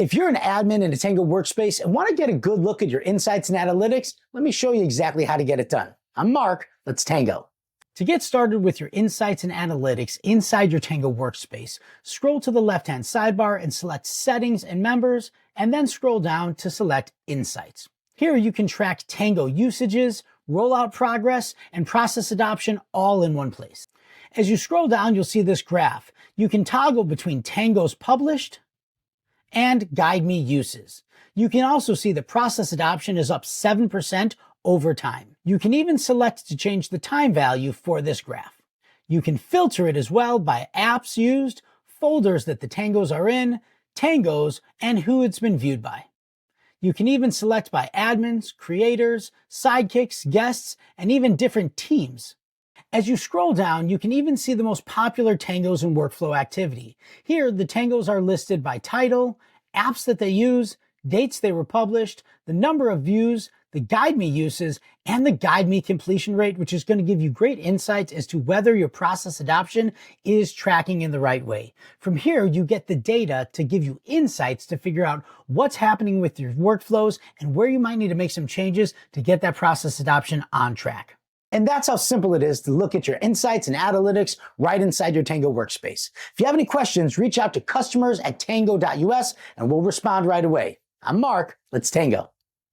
If you're an admin in a Tango workspace and want to get a good look at your insights and analytics, let me show you exactly how to get it done. I'm Mark, let's Tango. To get started with your insights and analytics inside your Tango workspace, scroll to the left-hand sidebar and select Settings and Members, and then scroll down to select Insights. Here you can track Tango usages, rollout progress, and process adoption all in one place. As you scroll down, you'll see this graph. You can toggle between Tangos published and Guide Me uses. You can also see the process adoption is up 7% over time. You can even select to change the time value for this graph. You can filter it as well by apps used, folders that the Tangos are in, Tangos, and who it's been viewed by. You can even select by admins, creators, sidekicks, guests, and even different teams. As you scroll down, you can even see the most popular Tangos and workflow activity. Here, the Tangos are listed by title, apps that they use, dates they were published, the number of views, the Guide Me uses, and the Guide Me completion rate, which is going to give you great insights as to whether your process adoption is tracking in the right way. From here, you get the data to give you insights to figure out what's happening with your workflows and where you might need to make some changes to get that process adoption on track. And that's how simple it is to look at your insights and analytics right inside your Tango workspace. If you have any questions, reach out to customers@tango.us and we'll respond right away. I'm Mark, let's Tango.